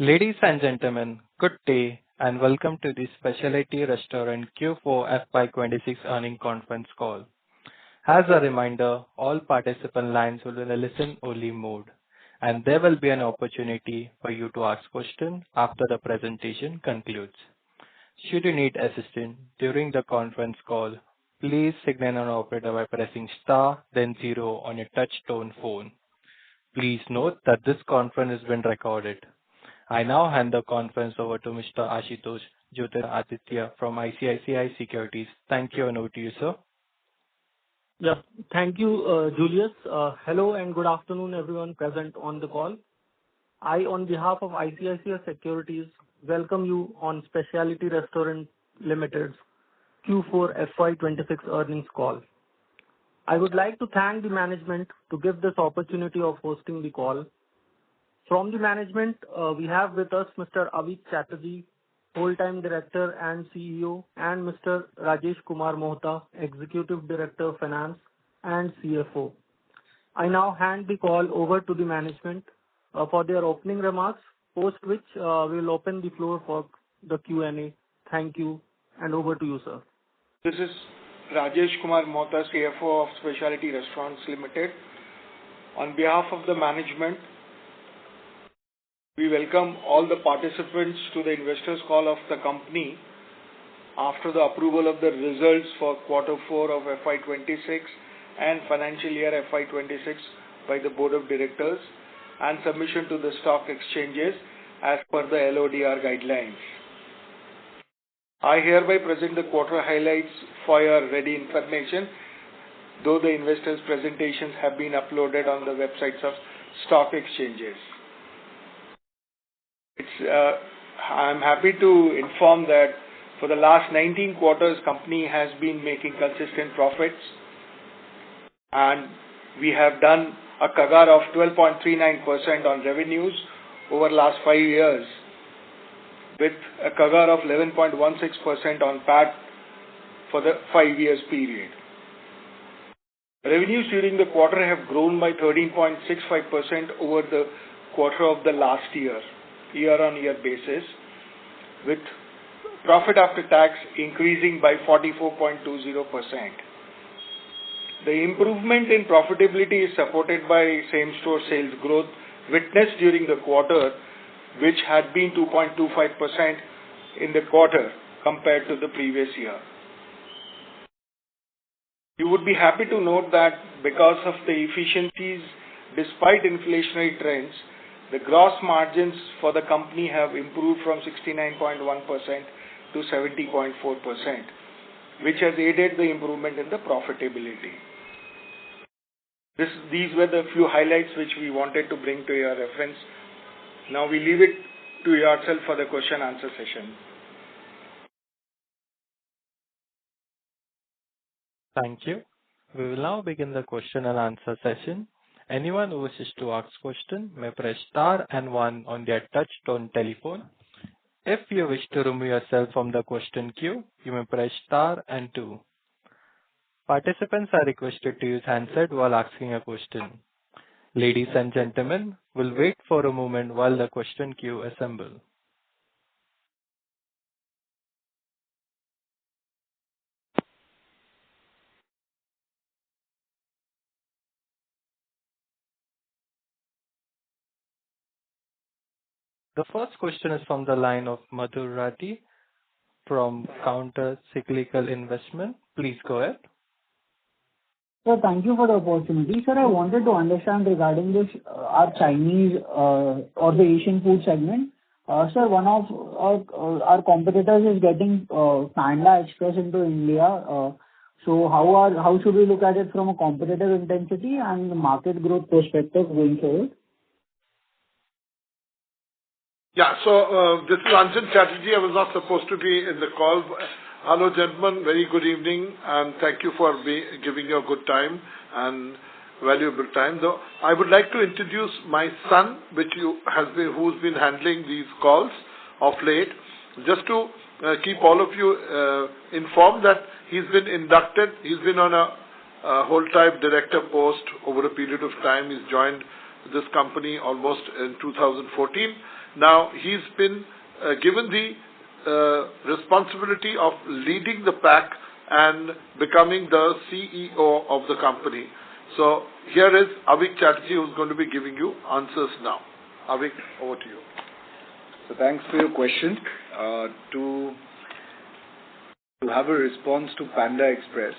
Ladies and gentlemen, good day and welcome to the Speciality Restaurant Q4 FY26 earnings conference call. As a reminder, all participant lines will be in a listen-only mode, and there will be an opportunity for you to ask questions after the presentation concludes. Should you need assistance during the conference call, please signal an operator by pressing star, then zero on your touch-tone phone. Please note that this conference is being recorded. I now hand the conference over to Mr. Ashutosh Jyotiraditya from ICICI Securities. Thank you, and over to you, sir. Yeah, thank you, Julius. Hello and good afternoon, everyone present on the call. I, on behalf of ICICI Securities, welcome you on Speciality Restaurants Limited's Q4 FY26 earnings call. I would like to thank the management to give this opportunity of hosting the call. From the management, we have with us Mr. Avik Chatterjee, Whole-Time Director and CEO, and Mr. Rajesh Kumar Mohta, Executive Director of Finance and CFO. I now hand the call over to the management for their opening remarks, post which we will open the floor for the Q&A. Thank you, and over to you, sir. This is Rajesh Kumar Mohta, CFO of Speciality Restaurants Limited. On behalf of the management, we welcome all the participants to the investors call of the company after the approval of the results for Q4 of FY26 and financial year FY26 by the Board of Directors and submission to the stock exchanges as per the LODR guidelines. I hereby present the quarter highlights for your ready information, though the investors' presentations have been uploaded on the websites of stock exchanges. I'm happy to inform that for the last 19 quarters, company has been making consistent profits, and we have done a CAGR of 12.39% on revenues over last 5 years, with a CAGR of 11.16% on PAT for the 5 years period. Revenues during the quarter have grown by 13.65% over the quarter of the last year-on-year basis, with profit after tax increasing by 44.20%. The improvement in profitability is supported by same-store sales growth witnessed during the quarter, which had been 2.25% in the quarter compared to the previous year. You would be happy to note that because of the efficiencies despite inflationary trends, the gross margins for the company have improved from 69.1% to 70.4%, which has aided the improvement in the profitability. These were the few highlights which we wanted to bring to your reference. Now we leave it to yourself for the question answer session. Thank you. We will now begin the question and answer session. Anyone who wishes to ask question may press star and one on their touch-tone telephone. If you wish to remove yourself from the question queue, you may press star and two. Participants are requested to use handset while asking a question. Ladies and gentlemen, we'll wait for a moment while the question queue assembles. The first question is from the line of Madhur Rathi from Counter Cyclical Investment. Please go ahead. Sir, thank you for the opportunity. Sir, I wanted to understand regarding this, our Chinese or the Asian food segment. Sir, one of our competitors is getting Panda Express into India. So how should we look at it from a competitive intensity and market growth perspective going forward? Yeah, so this is Anjan Chatterjee. I was not supposed to be in the call. Hello, gentlemen. Very good evening, and thank you for giving your good time and valuable time. Though I would like to introduce my son, who's been handling these calls of late, just to keep all of you informed that he's been inducted. He's been on a whole-time director post over a period of time. He's joined this company almost in 2014. Now, he's been given the responsibility of leading the pack and becoming the CEO of the company. So here is Avik Chatterjee, who's going to be giving you answers now. Avik, over to you. So thanks for your question. To have a response to Panda Express,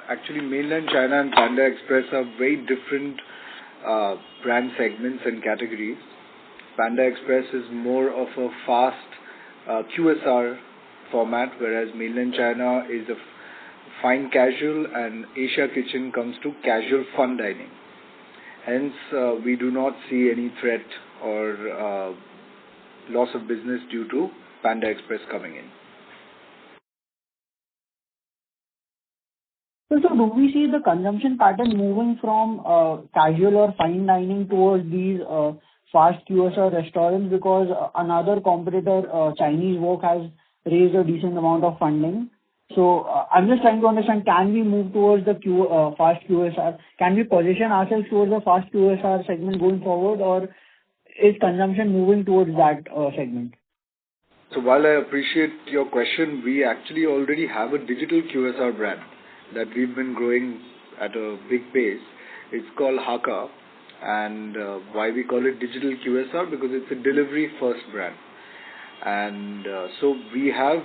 actually mainland China and Panda Express are very different brand segments and categories. Panda Express is more of a fast QSR format, whereas mainland China is a fine casual, and Asia Kitchen comes to casual fun dining. Hence, we do not see any threat or loss of business due to Panda Express coming in. So do we see the consumption pattern moving from casual or fine dining towards these fast QSR restaurants? Because another competitor, Chinese Wok, has raised a decent amount of funding. So I'm just trying to understand, can we move towards the fast QSR? Can we position ourselves towards the fast QSR segment going forward, or is consumption moving towards that segment? So while I appreciate your question, we actually already have a digital QSR brand that we've been growing at a big pace. It's called Haka, and why we call it digital QSR? Because it's a delivery first brand. And so we have,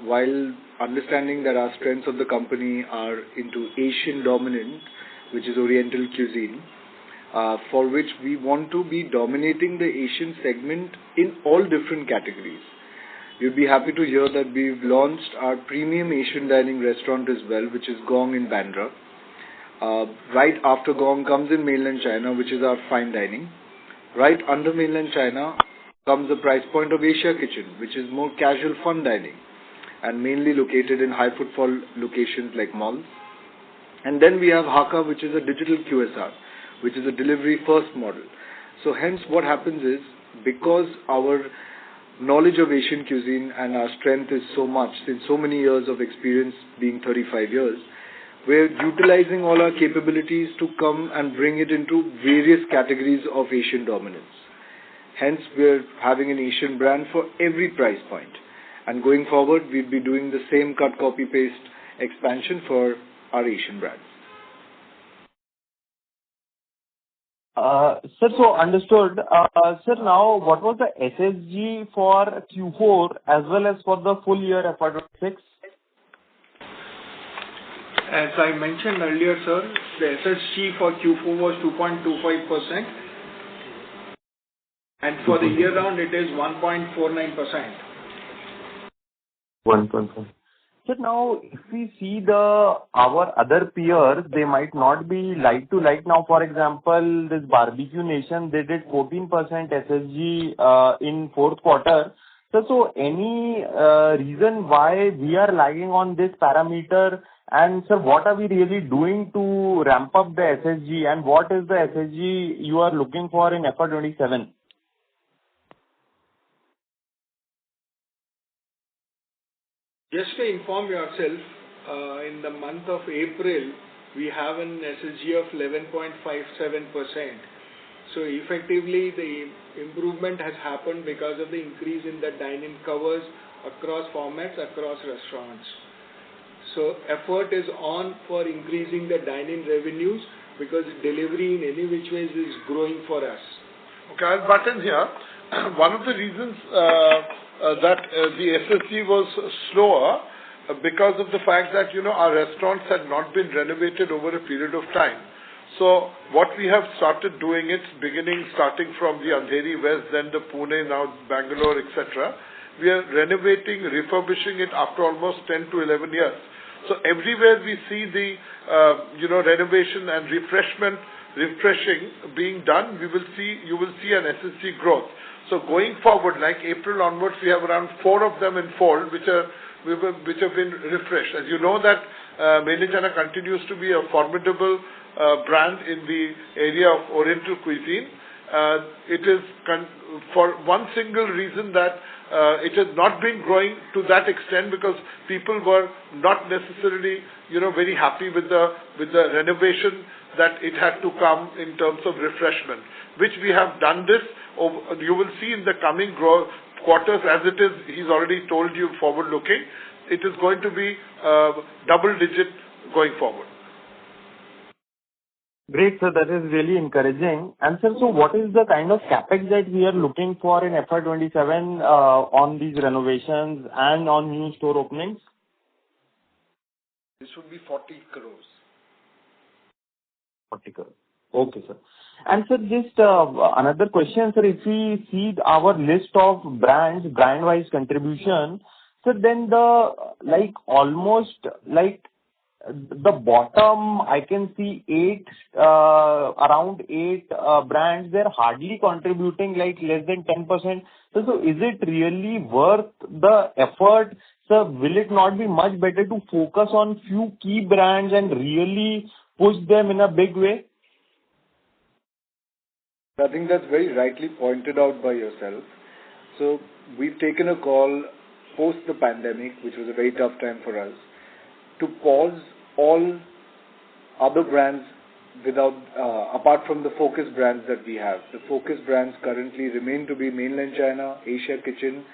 while understanding that our strengths of the company are into Asian dominant, which is Oriental cuisine, for which we want to be dominating the Asian segment in all different categories. You'll be happy to hear that we've launched our premium Asian dining restaurant as well, which is Gong in Bandra. Right after Gong comes in mainland China, which is our fine dining. Right under mainland China comes the price point of Asia Kitchen, which is more casual fun dining, and mainly located in high footfall locations like malls. And then we have Haka, which is a digital QSR, which is a delivery first model. So hence what happens is, because our knowledge of Asian cuisine and our strength is so much, since so many years of experience being 35 years, we're utilizing all our capabilities to come and bring it into various categories of Asian dominance. Hence, we're having an Asian brand for every price point. And going forward, we'll be doing the same cut, copy, paste expansion for our Asian brands. Sir, so understood. Sir, now what was the SSG for Q4 as well as for the full year FY26? As I mentioned earlier, sir, the SSG for Q4 was 2.25%, and for the year round it is 1.49%. 1.4. So now, if we see our other peers, they might not be like to like. Now, for example, this Barbecue Nation, they did 14% SSG in fourth quarter. So any reason why we are lagging on this parameter? And sir, what are we really doing to ramp up the SSG? And what is the SSG you are looking for in FY27? Just to inform yourself, in the month of April, we have an SSG of 11.57%. So effectively, the improvement has happened because of the increase in the dine-in covers across formats, across restaurants. So effort is on for increasing the dine-in revenues, because delivery in any which ways is growing for us. Okay, I'll butt in here. One of the reasons that the SSG was slower because of the fact that, our restaurants had not been renovated over a period of time. So what we have started doing, starting from the Andheri West, then the Pune, now Bangalore, etc. We are renovating, refurbishing it after almost 10 to 11 years. So everywhere we see the, renovation and refreshing being done, you will see an SSG growth. So going forward, like April onwards, we have around 4 of them in fold, which have been refreshed. As you know that mainland China continues to be a formidable brand in the area of Oriental cuisine. It is for one single reason that it has not been growing to that extent, because people were not necessarily, very happy with the renovation that it had to come in terms of refreshment, which we have done this. You will see in the coming quarters, as it is, he's already told you forward-looking, it is going to be double-digit going forward. Great, sir. That is really encouraging. And sir, so what is the kind of capex that we are looking for in FY27 on these renovations and on new store openings? This would be 40 crores. 40 crores. Okay, sir. And sir, just another question, sir. If we see our list of brands, brand-wise contribution, so then almost the bottom, I can see around eight brands, they're hardly contributing less than 10%. So is it really worth the effort? Sir, will it not be much better to focus on few key brands and really push them in a big way? I think that's very rightly pointed out by yourself. So we've taken a call post the pandemic, which was a very tough time for us, to pause all other brands apart from the focus brands that we have. The focus brands currently remain to be Mainland China, Asia Kitchen,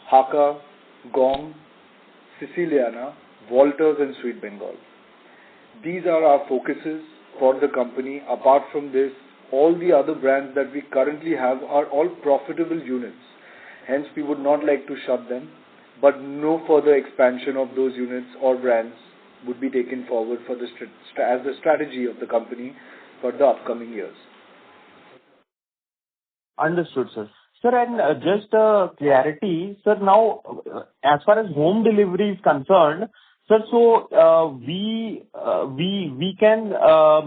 Haka, Gong, Siciliana, Walters and Sweet Bengal. These are our focuses for the company. Apart from this, all the other brands that we currently have are all profitable units. Hence, we would not like to shut them, but no further expansion of those units or brands would be taken forward for as the strategy of the company for the upcoming years. Understood, sir. Sir, and just clarity, sir, now as far as home delivery is concerned, sir, so we can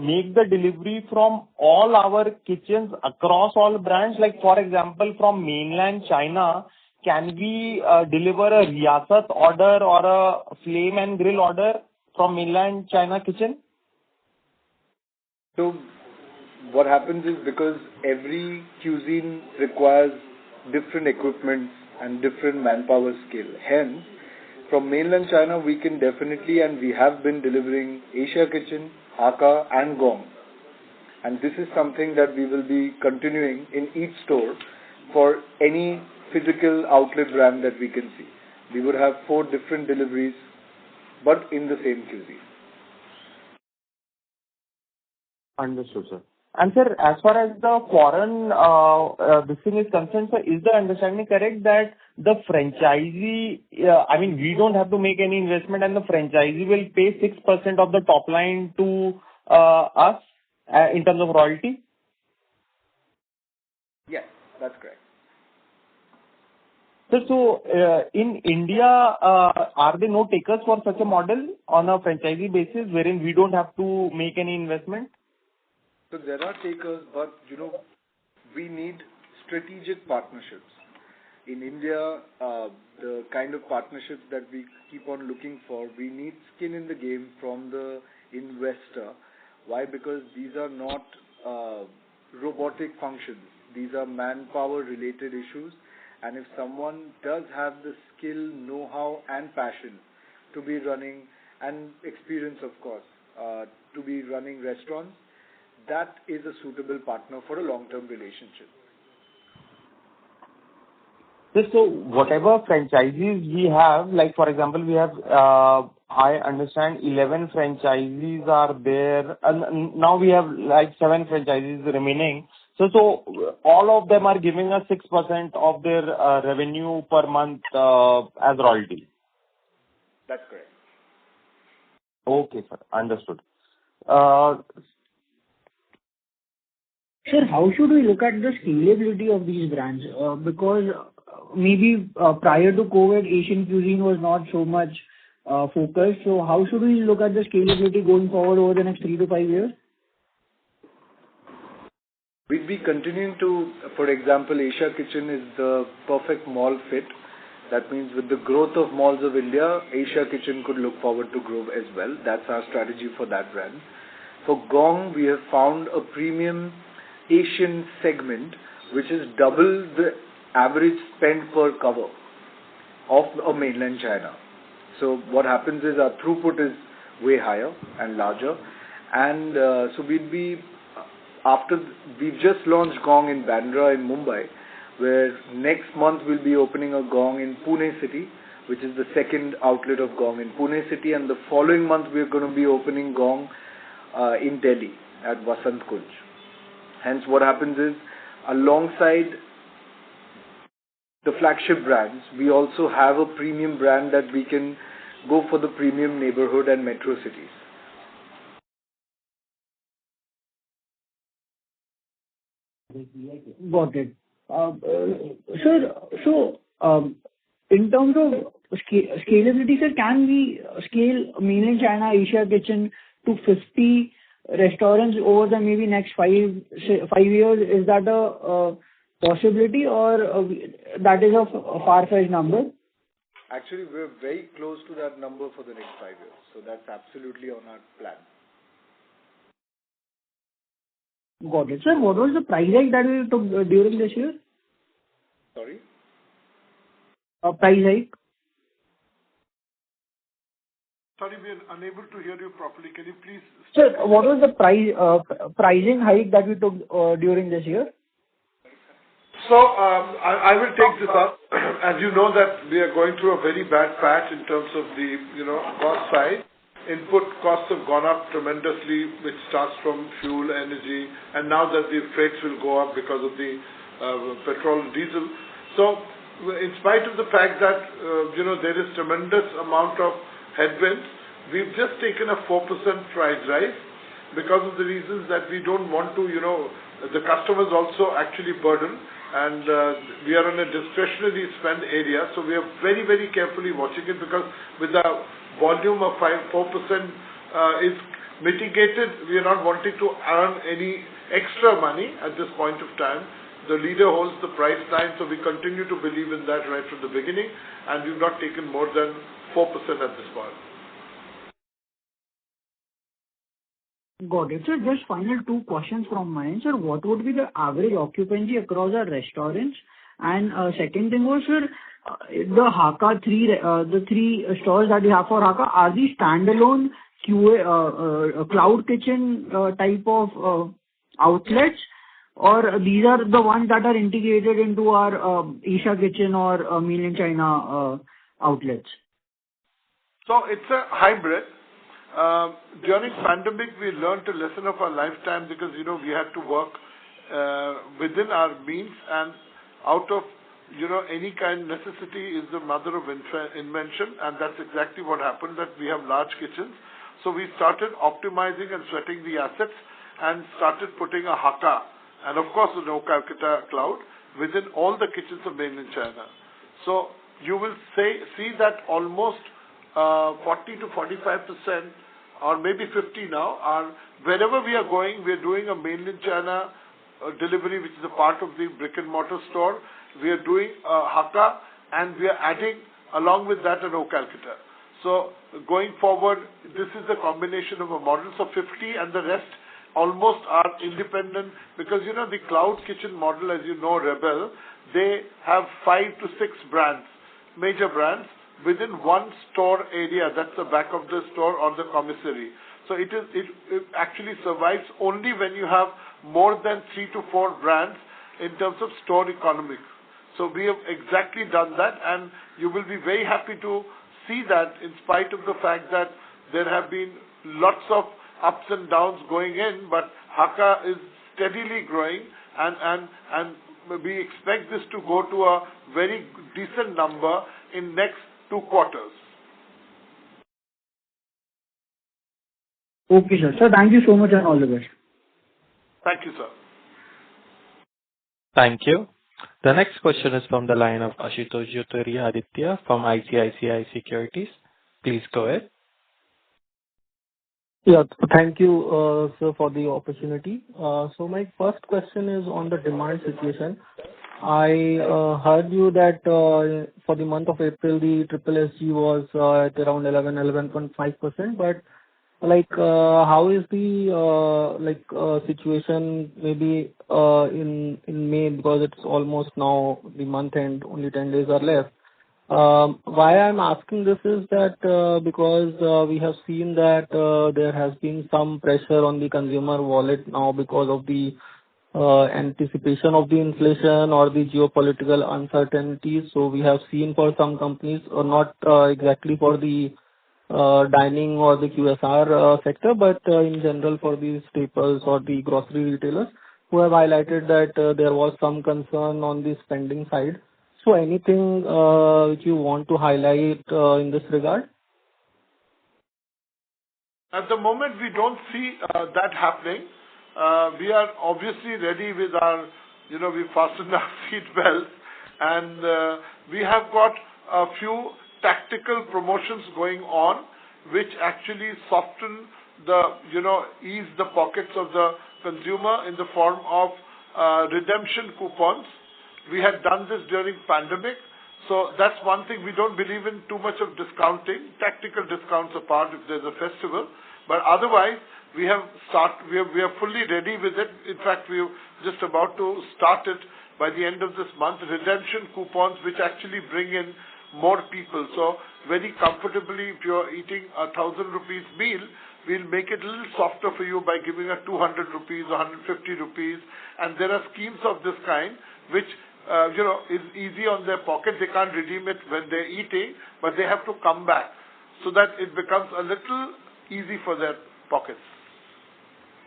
make the delivery from all our kitchens across all brands. Like for example, from mainland China, can we deliver a Riyasat order or a flame and grill order from mainland China kitchen? So what happens is, because every cuisine requires different equipment and different manpower skill. Hence, from mainland China, we can definitely, and we have been delivering Asia Kitchen, Haka and Gong. And this is something that we will be continuing in each store for any physical outlet brand that we can see. We would have 4 different deliveries, but in the same cuisine. Understood, sir. And sir, as far as the foreign this thing is concerned, sir, is the understanding correct that the franchisee, we don't have to make any investment and the franchisee will pay 6% of the top line to us in terms of royalty? Yes, that's correct. Sir, so in India, are there no takers for such a model on a franchisee basis wherein we don't have to make any investment? So there are takers, but we need strategic partnerships. In India, the kind of partnerships that we keep on looking for, we need skin in the game from the investor. Why? Because these are not robotic functions. These are manpower related issues. And if someone does have the skill, know-how and passion to be running, and experience of course, to be running restaurants, that is a suitable partner for a long-term relationship. So whatever franchisees we have, like for example, we have, I understand 11 franchisees are there, and now we have like 7 franchisees remaining. So all of them are giving us 6% of their revenue per month as royalty. That's correct. Okay, sir. Understood. Sir, how should we look at the scalability of these brands? Because maybe prior to COVID, Asian cuisine was not so much focused. So how should we look at the scalability going forward over the next 3 to 5 years? We'll be continuing to, for example, Asia Kitchen is the perfect mall fit. That means with the growth of malls of India, Asia Kitchen could look forward to grow as well. That's our strategy for that brand. For Gong, we have found a premium Asian segment, which is double the average spend per cover of a mainland China. So what happens is our throughput is way higher and larger, And so we've just launched Gong in Bandra in Mumbai, where next month we'll be opening a Gong in Pune city, which is the second outlet of Gong in Pune city, and the following month we're going to be opening Gong in Delhi at Vasant Kunj. Hence what happens is, alongside the flagship brands, we also have a premium brand that we can go for the premium neighborhood and metro cities. Got it. Sir, so in terms of scalability, sir, can we scale mainland China Asia Kitchen to 50 restaurants over the maybe next 5 years? Is that a possibility, or that is a far-fetched number? Actually, we're very close to that number for the next 5 years. So that's absolutely on our plan. Got it. Sir, what was the price hike that we took during this year? Sorry? Price hike? Sorry, we are unable to hear you properly. Can you please... Sir, what was the pricing hike that we took during this year? So, I will take this up. As you know that we are going through a very bad patch in terms of the, cost side. Input costs have gone up tremendously, which starts from fuel, energy, and now that the freights will go up because of the petrol and diesel. So, in spite of the fact that, there is tremendous amount of headwinds, we've just taken a 4% price rise because of the reasons that we don't want to, the customers also actually burden, and we are in a discretionary spend area, so we are very, very carefully watching it, because with the volume of 4% is mitigated, we are not wanting to earn any extra money at this point of time. The leader holds the price line, so we continue to believe in that right from the beginning, and we've not taken more than 4% at this point. Got it. Sir, just final 2 questions from my end. Sir, what would be the average occupancy across our restaurants? And second thing was, sir, the Haka the 3 stores that we have for Haka, are these standalone cloud kitchen type of outlets, or these are the ones that are integrated into our Asia Kitchen or mainland China outlets? So it's a hybrid. During pandemic, we learned a lesson of our lifetime, because we had to work within our means, and out of any kind of necessity is the mother of invention, and that's exactly what happened, that we have large kitchens. So we started optimizing and sweating the assets and started putting a Haka and of course the No Calcutta Cloud within all the kitchens of mainland China. So you will see that almost 40 to 45% or maybe 50 now are, wherever we are going, we are doing a mainland China delivery, which is a part of the brick and mortar store. We are doing Haka, and we are adding along with that a No Calcutta. So going forward, this is the combination of a model. So 50 and the rest almost are independent, because the cloud kitchen model, as you know, Rebel, they have 5 to 6 brands, major brands, within one store area. That's the back of the store or the commissary. So it actually survives only when you have more than 3 to 4 brands in terms of store economics. So we have exactly done that, and you will be very happy to see that, in spite of the fact that there have been lots of ups and downs going in, but Haka is steadily growing, and we expect this to go to a very decent number in next 2 quarters. Okay, sir. Sir, thank you so much, and all the best. Thank you, sir. Thank you. The next question is from the line of Ashutosh Aditya from ICICI Securities. Please go ahead. Yeah, thank you, sir, for the opportunity. So my first question is on the demand situation. I heard you that for the month of April, the SSSG was at around 11.5%, but how is the situation maybe in May, because it's almost now the month end, only 10 days are left. Why I'm asking this is that because we have seen that there has been some pressure on the consumer wallet now because of the anticipation of the inflation or the geopolitical uncertainties. So we have seen for some companies, or not exactly for the dining or the QSR sector, but in general for the staples or the grocery retailers, who have highlighted that there was some concern on the spending side. So anything which you want to highlight in this regard? At the moment, we don't see that happening. We are obviously ready with our, we fastened our seat belts, and we have got a few tactical promotions going on, which actually soften the, ease the pockets of the consumer in the form of redemption coupons. We had done this during pandemic, so that's one thing. We don't believe in too much of discounting, tactical discounts apart if there's a festival, but otherwise we are fully ready with it. In fact, we're just about to start it by the end of this month. Redemption coupons which actually bring in more people. So very comfortably, if you're eating a 1,000 rupees meal, we'll make it a little softer for you by giving a 200 rupees, 150 rupees, and there are schemes of this kind which is easy on their pocket. They can't redeem it when they're eating, but they have to come back so that it becomes a little easy for their pockets.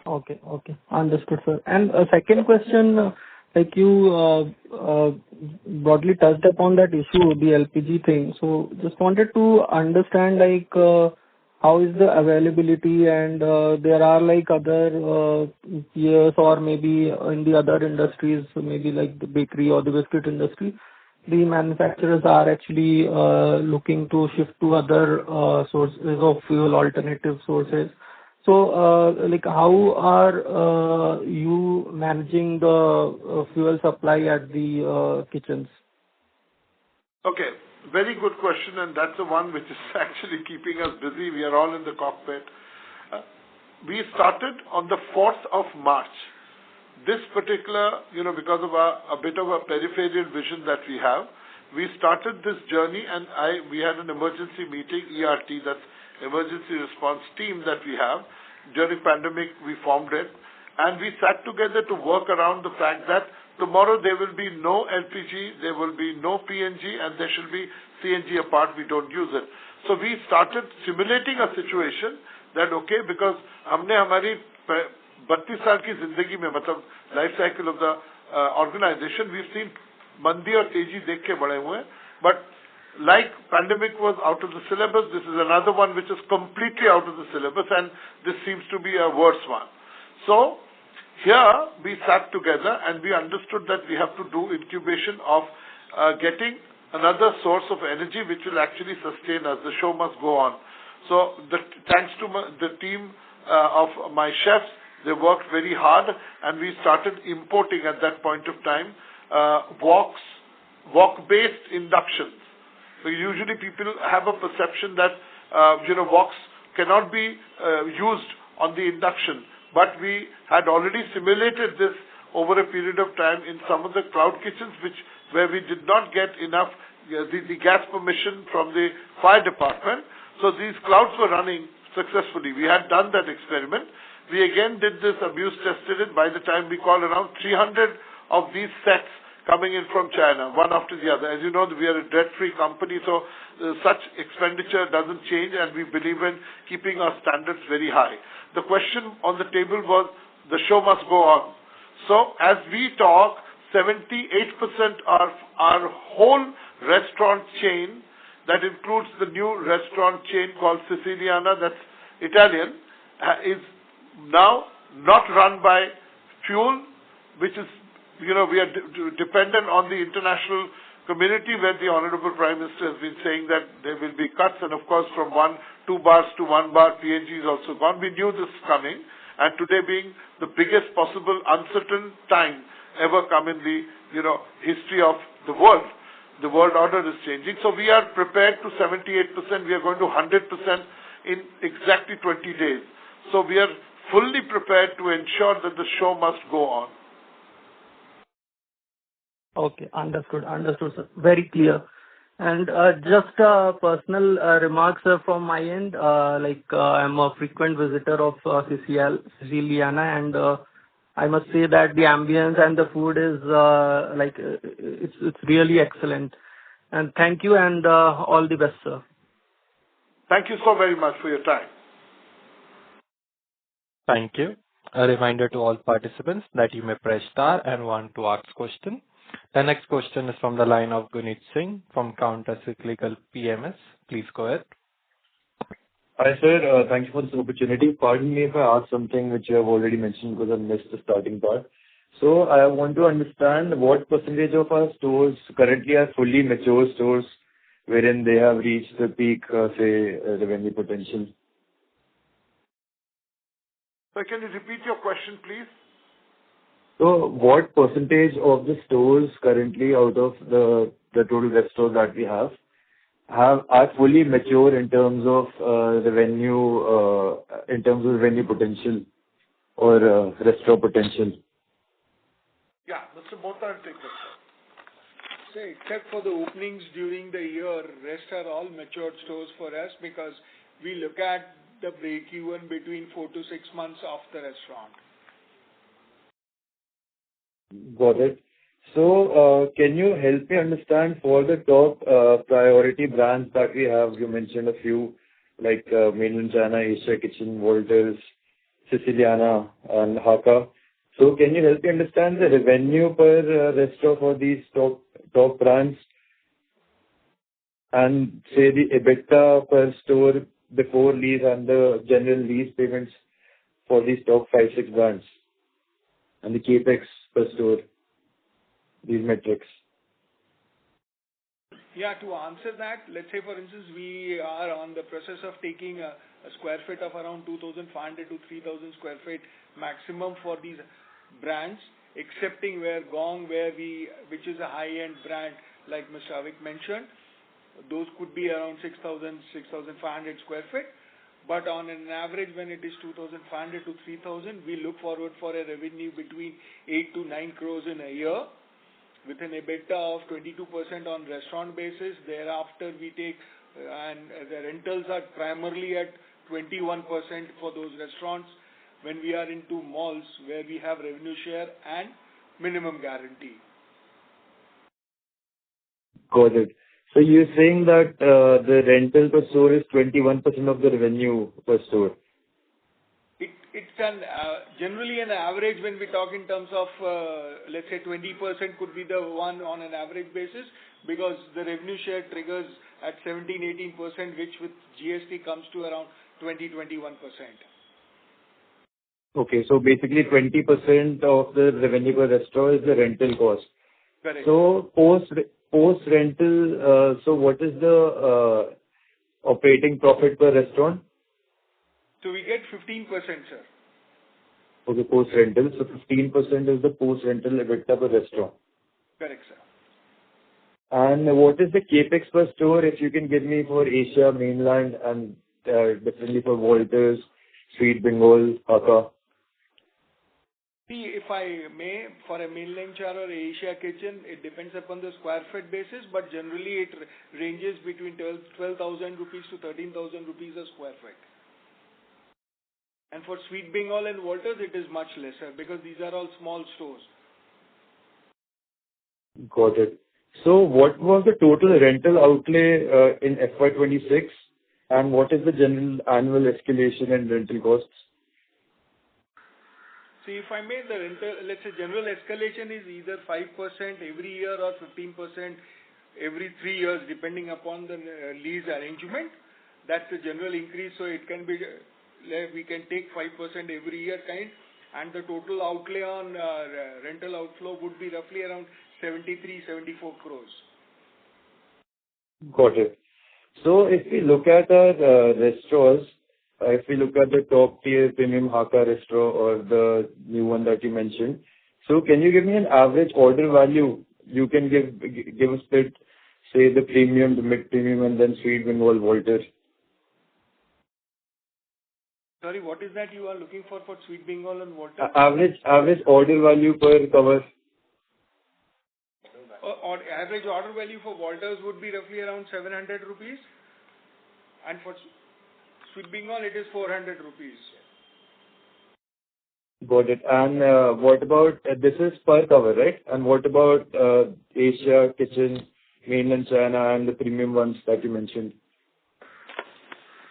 Okay. Understood, sir. And a second question, like you broadly touched upon that issue, the LPG thing. So just wanted to understand, like, how is the availability, and there are like other peers or maybe in the other industries, maybe like the bakery or the biscuit industry, the manufacturers are actually looking to shift to other sources of fuel, alternative sources. So, like, how are you managing the fuel supply at the kitchens? Okay, very good question, and that's the one which is actually keeping us busy. We are all in the cockpit. We started on the 4th of March. This particular, because of a bit of a peripheral vision that we have, we started this journey, and we had an emergency meeting, ERT, that's emergency response team that we have. During pandemic, we formed it, and we sat together to work around the fact that tomorrow there will be no LPG, there will be no PNG, and there should be CNG apart. We don't use it. So we started simulating a situation that, okay, because हमने हमारी 32 साल की जिंदगी में, मतलब life cycle of the organization, we've seen मंदी और तेजी देख के बड़े हुए, but like pandemic was out of the syllabus, this is another one which is completely out of the syllabus, and this seems to be a worse one. So here we sat together and we understood that we have to do incubation of getting another source of energy which will actually sustain us. The show must go on. So thanks to the team of my chefs, they worked very hard, and we started importing at that point of time wok-based inductions. So usually people have a perception that woks cannot be used on the induction, but we had already simulated this over a period of time in some of the cloud kitchens where we did not get enough the gas permission from the fire department. So these clouds were running successfully. We had done that experiment. We again did this, abuse tested it. By the time we called around 300 of these sets coming in from China, one after the other. As you know, we are a debt-free company, so such expenditure doesn't change, and we believe in keeping our standards very high. The question on the table was, the show must go on. So as we talk, 78% of our whole restaurant chain, that includes the new restaurant chain called Siciliana, that's Italian, is now not run by fuel, which is, we are dependent on the international community, where the Honorable Prime Minister has been saying that there will be cuts, and of course from 2 bars to 1 bar, PNG is also gone. We knew this coming, and today being the biggest possible uncertain time ever come in the, history of the world order is changing. So we are prepared to 78%. We are going to 100% in exactly 20 days. So we are fully prepared to ensure that the show must go on. Okay, understood, sir. Very clear. And just personal remarks from my end. I'm a frequent visitor of Siciliana, and I must say that the ambience and the food is it's really excellent. And thank you, and all the best, sir. Thank you so very much for your time. Thank you. A reminder to all participants that you may press star and one to ask question. The next question is from the line of Gunit Singh from Counter Cyclical PMS. Please go ahead. Hi, sir. Thank you for this opportunity. Pardon me if I ask something which you have already mentioned because I missed the starting part. So I want to understand what percentage of our stores currently are fully mature stores wherein they have reached the peak, revenue potential. So can you repeat your question, please? So what percentage of the stores currently out of the total restaurants that we have are fully mature in terms of revenue potential or restaurant potential? Yeah, Mr. Mohta, take this. So except for the openings during the year, rest are all matured stores for us because we look at the break-even between 4 to 6 months of the restaurant. Got it. So, can you help me understand for the top priority brands that we have? You mentioned a few like Mainland China, Asia Kitchen, Walters, Siciliana, and Haka. So, can you help me understand the revenue per restaurant for these top brands and say the EBITDA per store before lease and the general lease payments for these top 5-6 brands and the capex per store? These metrics. Yeah, to answer that, let's say for instance, we are on the process of taking a square feet of around 2,500 to 3,000 square feet maximum for these brands, excepting where Gong, which is a high-end brand like Mr. Avik mentioned, those could be around 6,000, 6,500 square feet. But on an average, when it is 2,500 to 3,000, we look forward for a revenue between 8 to 9 crores in a year, with an EBITDA of 22% on restaurant basis. Thereafter, we take, and the rentals are primarily at 21% for those restaurants when we are into malls where we have revenue share and minimum guarantee. Got it. So you're saying that the rental per store is 21% of the revenue per store? It's generally an average when we talk in terms of, let's say 20% could be the one on an average basis because the revenue share triggers at 17-18%, which with GST comes to around 20-21%. Okay, so basically 20% of the revenue per restaurant is the rental cost. Correct. So post rental, so what is the operating profit per restaurant? So we get 15%, sir. Okay, post rental. So 15% is the post rental EBITDA per restaurant. Correct, sir. And what is the capex per store? If you can give me for Asia, mainland, and differently for Walters, Sweet Bengal, Haka. See, if I may, for a mainland China or Asia Kitchen, it depends upon the square feet basis, but generally it ranges between 12,000 rupees to 13,000 rupees a square feet. And for Sweet Bengal and Walters, it is much lesser because these are all small stores. Got it. So what was the total rental outlay in FY26 and what is the general annual escalation in rental costs? See, if I may, the rental, let's say general escalation is either 5% every year or 15% every 3 years, depending upon the lease arrangement. That's the general increase. So it can be, we can take 5% every year kind, and the total outlay on rental outflow would be roughly around 73-74 crores. Got it. So if we look at our restaurants, if we look at the top tier premium Haka restaurant or the new one that you mentioned, so can you give me an average order value? You can give a split, say the premium, the mid premium, and then Sweet Bengal, Walters. Sorry, what is that you are looking for Sweet Bengal and Walters? Average order value per cover. or average order value for Walters would be roughly around 700 rupees, and for Sweet Bengal it is 400 rupees. Got it. And what about this is per cover, right? And what about Asia, Kitchen, Mainland China, and the premium ones that you mentioned?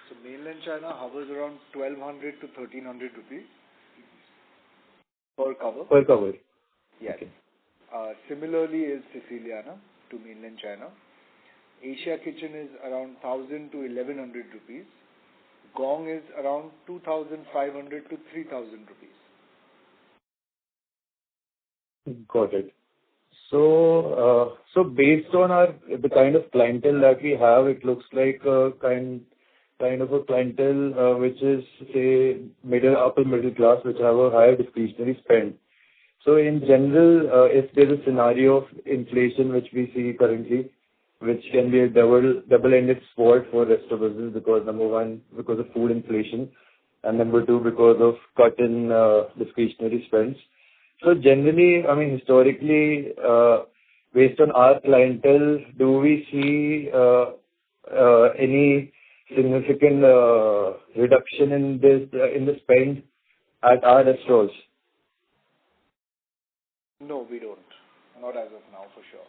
So Mainland China hovers around 1,200 to 1,300 rupees per cover. Per cover. Yes. Okay. Similarly is Siciliana to Mainland China. Asia Kitchen is around 1,000 to 1,100 rupees. Gong is around 2,500 to 3,000 rupees. Got it. So, based on the kind of clientele that we have, it looks like a kind of a clientele which is, say, upper middle class, which have a higher discretionary spend. So in general, if there's a scenario of inflation which we see currently, which can be a double-ended sword for rest of business, because number one, because of food inflation, and number two, because of cut in discretionary spends. So generally, I mean, historically, based on our clientele, do we see any significant reduction in the spend at our restaurants? No, we don't. Not as of now, for sure.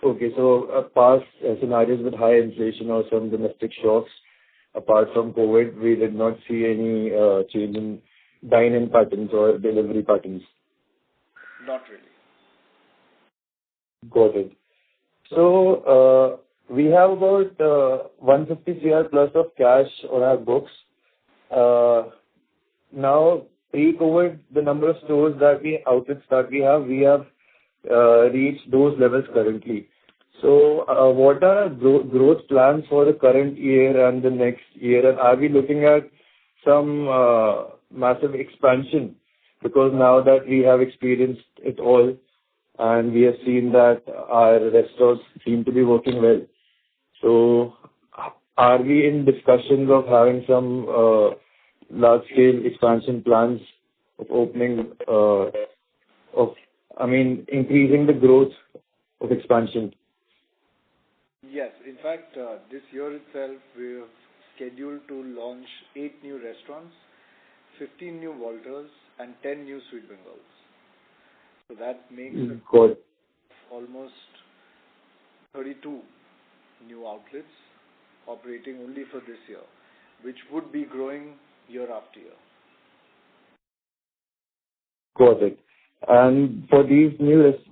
Okay, so past scenarios with high inflation or some domestic shocks, apart from COVID, we did not see any change in dine-in patterns or delivery patterns. Not really. Got it. So we have about 150 CR plus of cash on our books. Now, pre-COVID, the number of outlets that we have reached those levels currently. So what are our growth plans for the current year and the next year? And are we looking at some massive expansion? Because now that we have experienced it all and we have seen that our restaurants seem to be working well. So are we in discussions of having some large-scale expansion plans of increasing the growth of expansion? Yes. In fact, this year itself, we have scheduled to launch 8 new restaurants, 15 new Walters, and 10 new Sweet Bengals. So that makes almost 32 new outlets operating only for this year, which would be growing year after year. Got it. And for these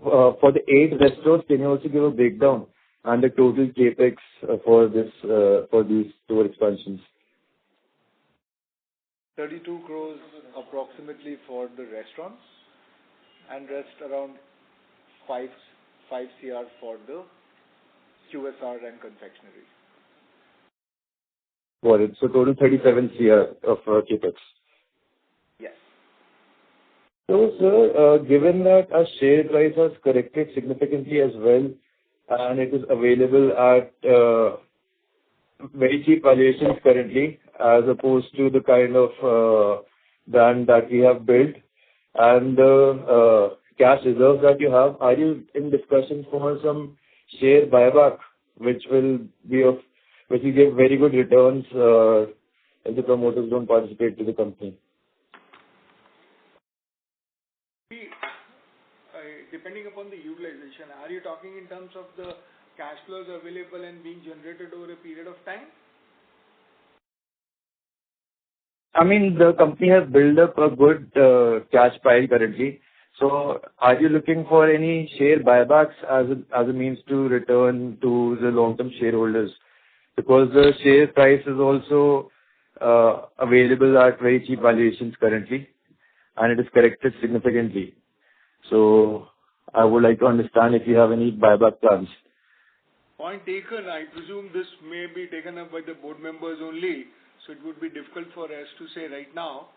for the 8 restaurants, can you also give a breakdown and the total capex for these store expansions? 32 crores approximately for the restaurants, and rest around 5 CR for the QSR and confectionery. Got it. So total 37 CR of capex. Yes. So, sir, given that our share price has corrected significantly as well, and it is available at very cheap valuations currently, as opposed to the kind of brand that we have built, and the cash reserves that you have, are you in discussions for some share buyback, which will give very good returns if the promoters don't participate to the company? Depending upon the utilization, are you talking in terms of the cash flows available and being generated over a period of time? I mean, the company has built up a good cash pile currently. So are you looking for any share buybacks as a means to return to the long-term shareholders? Because the share price is also available at very cheap valuations currently, and it is corrected significantly. So I would like to understand if you have any buyback plans. Point taken. I presume this may be taken up by the board members only, so it would be difficult for us to say right now,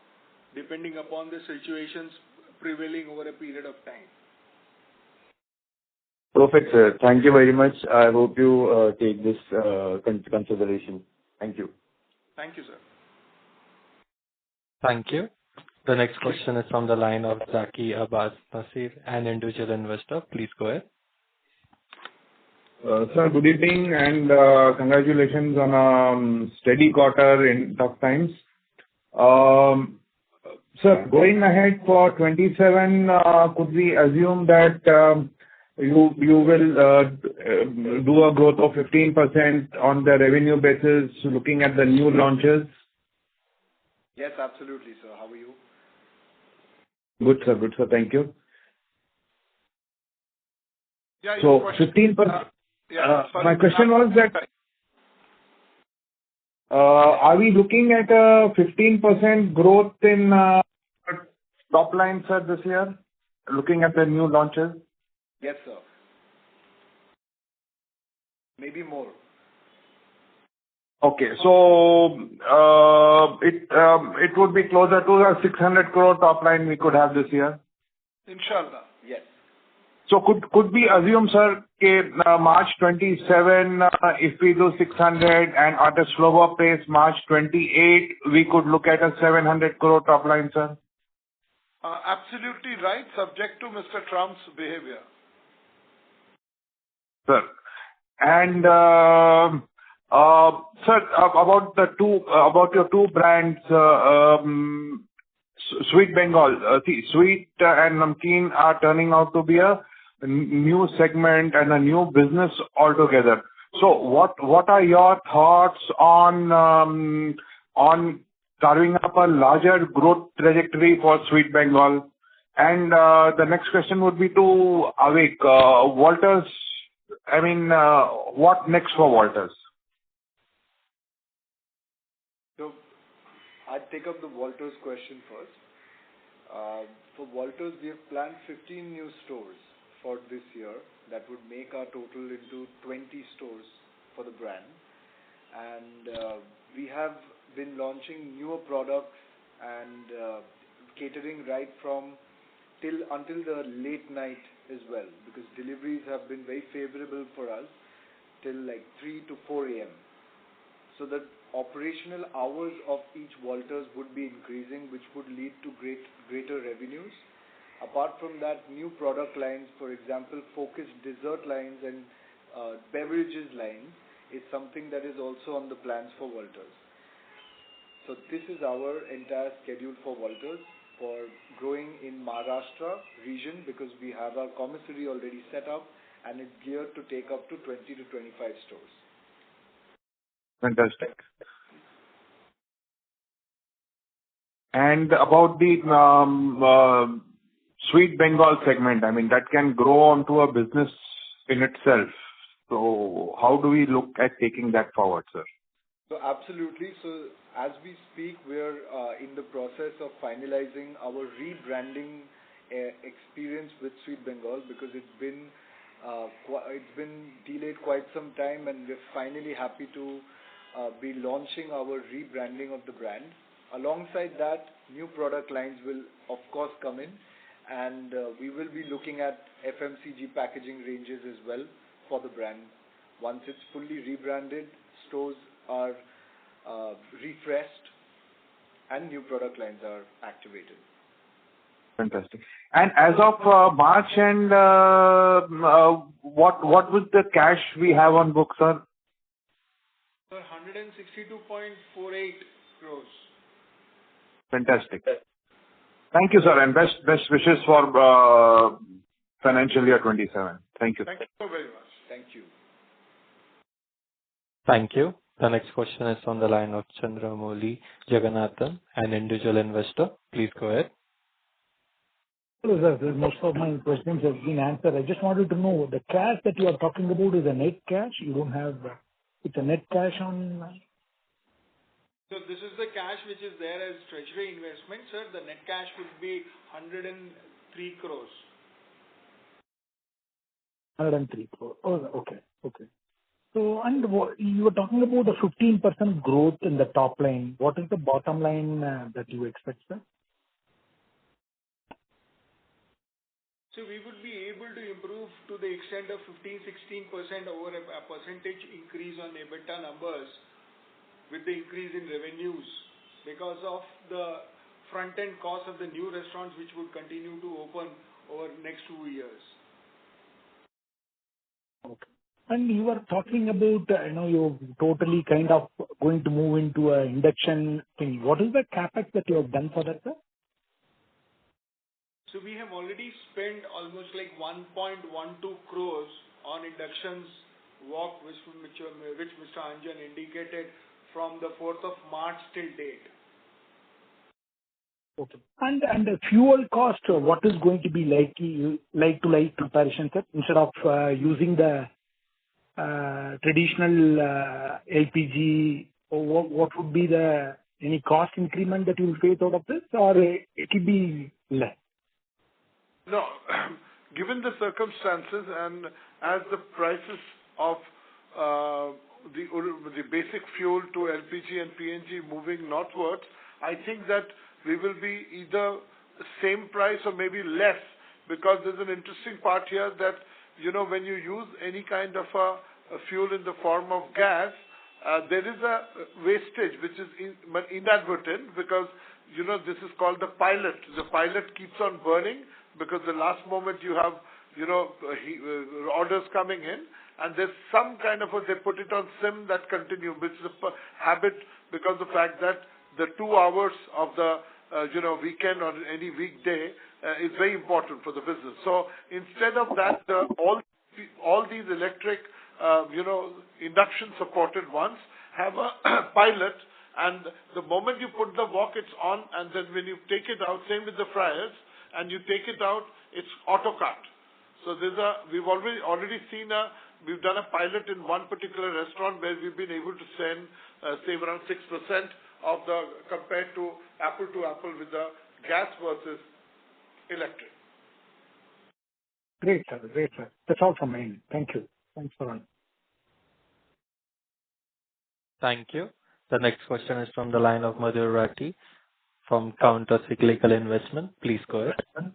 depending upon the situations prevailing over a period of time. Perfect, sir. Thank you very much. I hope you take this into consideration. Thank you. Thank you, sir. Thank you. The next question is from the line of Zaki Abbas Nasir, an individual investor. Please go ahead. Sir, good evening and congratulations on a steady quarter in tough times. Sir, going ahead for 27, could we assume that you will do a growth of 15% on the revenue basis looking at the new launches? Yes, absolutely, sir. How are you? Good, sir. Good, sir. Thank you. Yeah, So your question. 15%. Sorry, My question was that are we looking at a 15% growth in top line, sir, this year, looking at the new launches? Yes, sir. Maybe more. Okay. So it would be closer to the 600 crore top line we could have this year? Inshallah. Yes. So could we assume, sir, March 27, if we do 600 and at a slower pace, March 28, we could look at a 700 crore top line, sir? Absolutely right, subject to Mr. Trump's behavior. Sir. And sir, about your two brands, Sweet Bengal. Sweet and Namkeen are turning out to be a new segment and a new business altogether. So what are your thoughts on carving up a larger growth trajectory for Sweet Bengal? And the next question would be to Avik. Walters, I mean, what next for Walters? So I'd take up the Walters question first. For Walters, we have planned 15 new stores for this year. That would make our total into 20 stores for the brand. And we have been launching newer products and catering right from until the late night as well, because deliveries have been very favorable for us till like 3 to 4 a.m. So the operational hours of each Walters would be increasing, which would lead to greater revenues. Apart from that, new product lines, for example, focused dessert lines and beverages lines, is something that is also on the plans for Walters. So this is our entire schedule for Walters for growing in Maharashtra region, because we have our commissary already set up and it's geared to take up to 20 to 25 stores. Fantastic. And about the Sweet Bengal segment, I mean, that can grow onto a business in itself. So how do we look at taking that forward, sir? So absolutely. So as we speak, we're in the process of finalizing our rebranding experience with Sweet Bengal, because it's been delayed quite some time, and we're finally happy to be launching our rebranding of the brand. Alongside that, new product lines will of course come in, and we will be looking at FMCG packaging ranges as well for the brand. Once it's fully rebranded, stores are refreshed and new product lines are activated. Fantastic. And as of March end, what was the cash we have on books, sir? 162.48 crores. Fantastic. Thank you, sir, and best wishes for financial year 27. Thank you. Thank you so very much. Thank you. Thank you. The next question is on the line of Chandramouli Jagannathan, an individual investor. Please go ahead. Hello, sir. Most of my questions have been answered. I just wanted to know, the cash that you are talking about is a net cash? You don't have, it's a net cash on... So this is the cash which is there as treasury investment, sir. The net cash would be 103 crores. 103 crore. Oh, okay. Okay. So, and you were talking about the 15% growth in the top line. What is the bottom line that you expect, sir? So we would be able to improve to the extent of 15-16% over a percentage increase on EBITDA numbers with the increase in revenues, because of the front-end costs of the new restaurants which would continue to open over the next 2 years. Okay. And you were talking about, you're totally kind of going to move into a induction thing. What is the capex that you have done for that, sir? So we have already spent almost like 1.12 crores on inductions walk, which Mr. Anjan indicated from the 4th of March till date. Okay. And the fuel cost, what is going to be like comparison, sir? Instead of using the traditional LPG, what would be any cost increment that you will face out of this, or it will be less? No, given the circumstances and as the prices of the basic fuel to LPG and PNG moving northwards, I think that we will be either same price or maybe less, because there's an interesting part here that, when you use any kind of a fuel in the form of gas, there is a wastage which is inadvertent, because, this is called the pilot. The pilot keeps on burning because the last moment you have, orders coming in, and there's some kind of they put it on SIM that continue, which is a habit because of the fact that the 2 hours of the, weekend or any weekday is very important for the business. So instead of that, all these electric, induction supported ones have a pilot, and the moment you put the wok, it's on, and then when you take it out, same with the fryers, and you take it out, it's auto cut. So we've already seen we've done a pilot in one particular restaurant where we've been able to save around 6% of compared to apple with the gas versus electric. Great, sir. Great, sir. That's all from me. Thank you. Thanks for on. Thank you. The next question is from the line of Madhur Rathi from Counter Cyclical Investment. Please go ahead.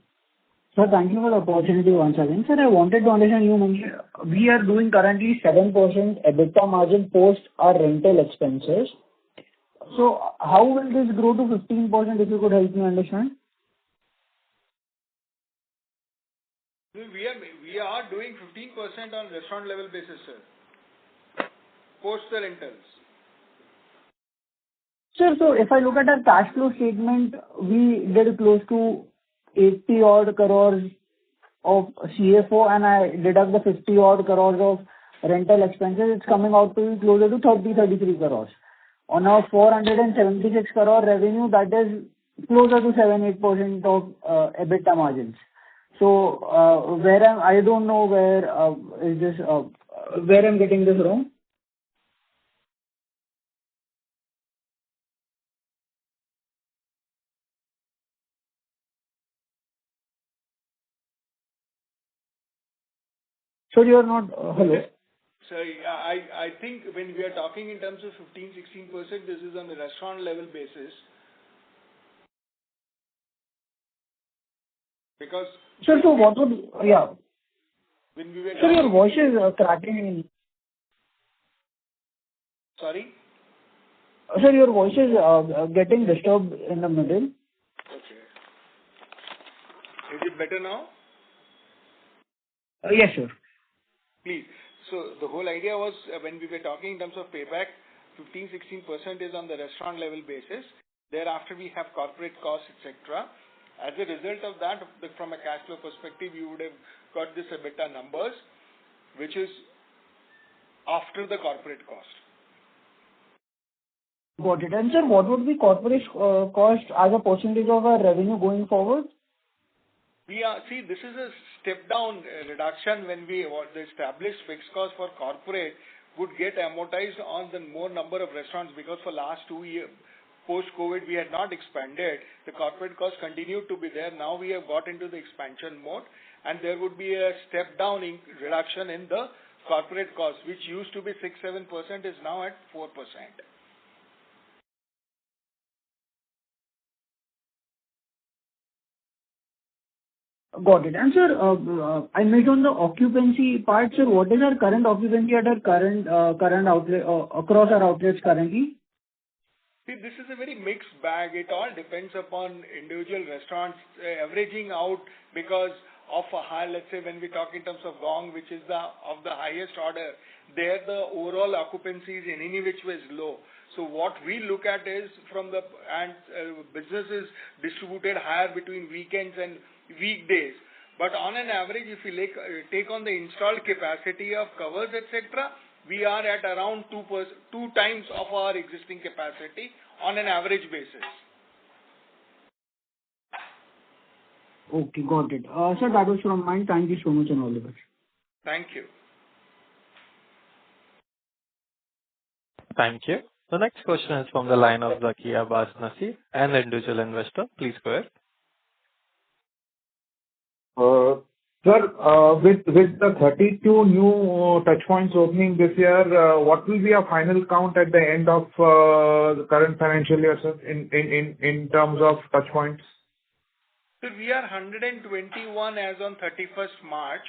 Sir, thank you for the opportunity once again. Sir, I wanted to understand, you mentioned we are doing currently 7% EBITDA margin post our rental expenses. So how will this grow to 15%, if you could help me understand? We are doing 15% on restaurant level basis, sir. Post the rentals. Sir, so if I look at our cash flow statement, we did close to 80 odd crores of CFO, and I deduct the 50 odd crores of rental expenses, it's coming out to be closer to 33 crores. On our 476 crore revenue, that is closer to 7-8% of EBITDA margins. So I don't know where I'm getting this wrong. So you are not hello. Sorry, I think when we are talking in terms of 15-16%, this is on the restaurant level basis. Because sir, so what would when we were sir, your voice is cracking. Sorry? Sir, your voice is getting disturbed in the middle. Okay. Is it better now? Yes, sir. Please. So the whole idea was when we were talking in terms of payback, 15-16% is on the restaurant level basis. Thereafter, we have corporate costs, etc. As a result of that, from a cash flow perspective, you would have got this EBITDA numbers, which is after the corporate cost. Got it. And sir, what would be corporate cost as a percentage of our revenue going forward? This is a step down reduction when the established fixed cost for corporate would get amortized on the more number of restaurants, because for last 2 years, post-COVID, we had not expanded. The corporate cost continued to be there. Now we have got into the expansion mode, and there would be a step down in reduction in the corporate cost, which used to be 6-7%, is now at 4%. Got it. And sir, I missed on the occupancy part, sir. What is our current occupancy at our current outlet across our outlets currently? See, this is a very mixed bag. It all depends upon individual restaurants averaging out because of a high, let's say when we talk in terms of gong, which is of the highest order, there the overall occupancy is in any which way is low. So what we look at is from the business is distributed higher between weekends and weekdays. But on an average, if you take on the installed capacity of covers, etc., we are at around 2 times of our existing capacity on an average basis. Okay, got it. Sir, that was from mine. Thank you so much and all the best. Thank you. Thank you. The next question is from the line of Zaki Abbas Nasir, an individual investor. Please go ahead. Sir, with the 32 new touch points opening this year, what will be our final count at the end of the current financial year, sir, in terms of touch points? So we are 121 as on 31st March.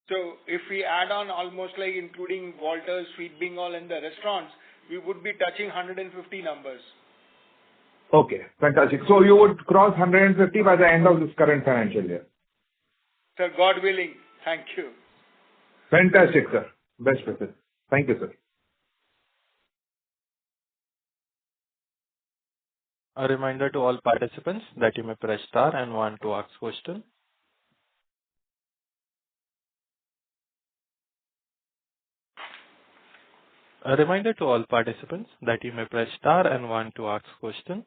So if we add on almost like including Walters, Sweet Bengal and the restaurants, we would be touching 150 numbers. Okay, fantastic. So you would cross 150 by the end of this current financial year? Sir, God willing. Thank you. Fantastic, sir. Best wishes. Thank you, sir. A reminder to all participants that you may press star and one to ask question. A reminder to all participants that you may press star and one to ask question.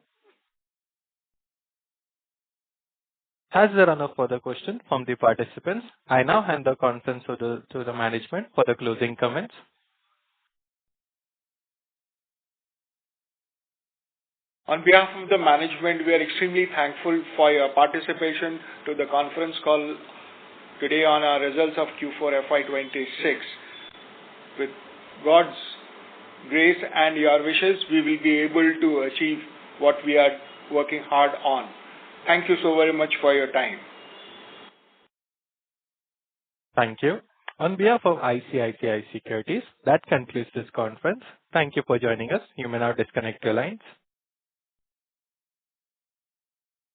As there are no further questions from the participants, I now hand the conference to the management for the closing comments. On behalf of the management, we are extremely thankful for your participation to the conference call today on our results of Q4 FY26. With God's grace and your wishes, we will be able to achieve what we are working hard on. Thank you so very much for your time. Thank you. On behalf of ICICI Securities, that concludes this conference. Thank you for joining us. You may now disconnect your lines.